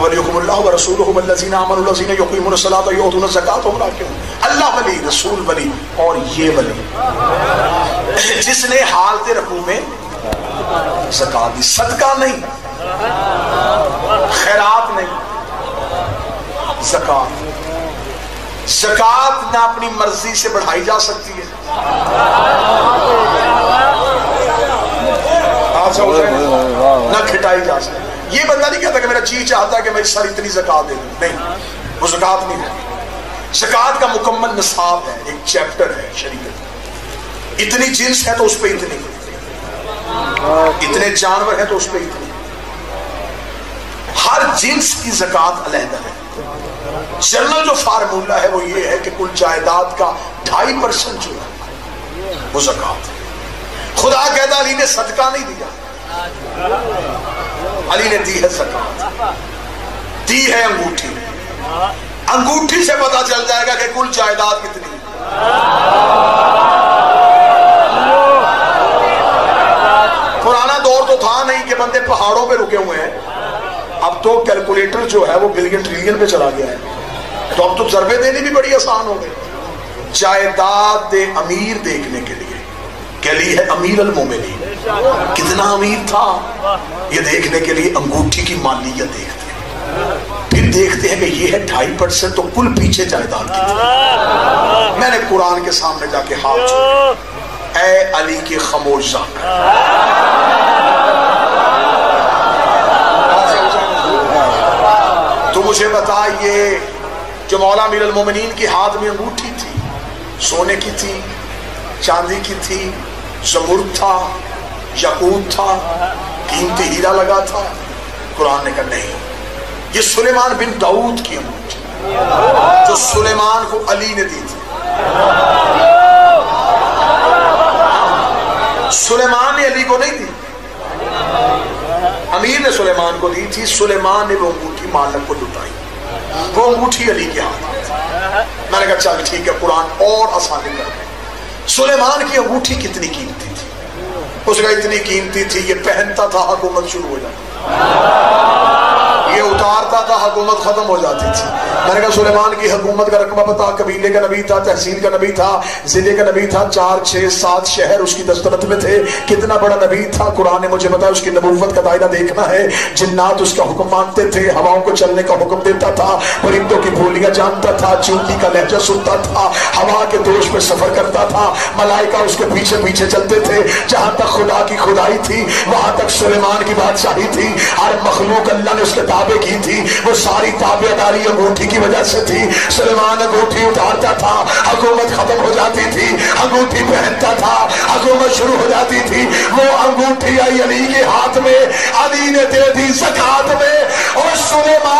وَلِيُّكُمُ اللَّهُ وَرَسُولُهُ وَالَّذِينَ آمَنُوا الَّذِينَ يُقِيمُونَ الصَّلَاةَ وَيُؤْتُونَ الزَّكَاةَ وَهُمْ رَاكِعُونَ. اللہ ولی، رسول ولی اور یہ ولی جس نے حالت رکوع میں زکات دی، صدقہ نہیں، خیرات نہیں، زکات. زکات نہ اپنی مرضی سے بڑھائی جا سکتی ہے، نہ گھٹائی جا سکتی. یہ بندہ نہیں کہتا کہ میرا جی چاہتا ہے کہ میں اس سال اتنی زکات دے دوں، نہیں، وہ زکات نہیں ہے. زکات کا مکمل نصاب ہے، ایک چیپٹر ہے شریعت. اتنی جنس ہے تو اس پہ اتنی، اتنے جانور ہیں تو اس پہ اتنی. ہر جنس کی زکات علیحدہ ہے. جنرل جو فارمولہ ہے وہ یہ ہے کہ کل جائیداد کا 2.5% جو ہے وہ زکات ہے. خدا کہتا علی نے صدقہ نہیں دیا، علی نے دی ہے زکات، دی ہے انگوٹھی. انگوٹھی سے پتا چل جائے گا کہ کل جائیداد کتنی ہے. پرانا دور تو تھا نہیں کہ بندے پہاڑوں پہ رکے ہوئے ہیں، اب تو کیلکولیٹر جو ہے وہ بلین ٹریلین پہ چلا گیا ہے، تو اب تو ضربے دینے بھی بڑی آسان ہو گئی. جائیداد امیر دیکھنے کے لیے کہ علی ہے امیر المومنین، کتنا امیر تھا، یہ دیکھنے کے لیے انگوٹھی کی مالیت دیکھتے ہیں. پھر دیکھتے ہیں کہ یہ ہے 2.5%، تو کل پیچھے جائیداد کی. میں نے قرآن کے سامنے جا کے ہاتھ چھوڑے، اے علی کے خاموش ذات، تو مجھے بتا، یہ جو مولا امیر المومنین کی ہاتھ میں انگوٹھی تھی، سونے کی تھی، چاندی کی تھی، زمرد تھا، یاقوت تھا، قیمتی ہیرا لگا تھا؟ قرآن نے کہا نہیں، یہ سلیمان بن داؤد کی انگوٹھی جو سلیمان کو علی نے دی تھی. سلیمان نے علی کو نہیں دی، امیر نے سلیمان کو دی تھی. سلیمان نے وہ انگوٹھی مالک کو لٹائی، وہ انگوٹھی علی کے ہاتھ میں. میں نے کہا چل ٹھیک ہے، قرآن اور آسانی کر دے. سلیمان کی انگوٹھی کتنی قیمتی تھی؟ اس کا اتنی قیمتی تھی یہ پہنتا تھا حکومت شروع ہو جاتی، یہ اتارتا تھا حکومت ختم ہو جاتی تھی. میں نے کہا سلیمان کی حکومت کا رقبہ پتا، قبیلے کا نبی تھا، تحصیل کا نبی تھا، ضلع کا نبی تھا، 4 6 7 شہر اس کی دسترت میں تھے. کتنا بڑا نبی تھا. قرآن نے مجھے بتایا اس کی نبوت کا دائرہ دیکھنا ہے. جنات اس کا حکم مانتے تھے، ہواؤں کو چلنے کا حکم دیتا تھا، پرندوں کی بولیاں جانتا تھا، چونٹی کا لہجہ سنتا تھا، ہوا کے دوش میں سفر کرتا تھا، ملائکہ اس کے پیچھے پیچھے چلتے تھے. جہاں تک خدا کی خدائی تھی وہاں تک سلیمان کی بادشاہی تھی. ہر مخلوق اللہ نے اس کے تابع کی تھی، وہ ساری تابع داری انگوٹھی کی وجہ سے تھی. سلیمان انگوٹھی اتارتا تھا، حکومت ختم ہو جاتی تھی، انگوٹھی پہنتا تھا، حکومت شروع ہو جاتی تھی. وہ انگوٹھی آئی علی کے ہاتھ میں، علی نے دے دی زکات میں، اور سلیمان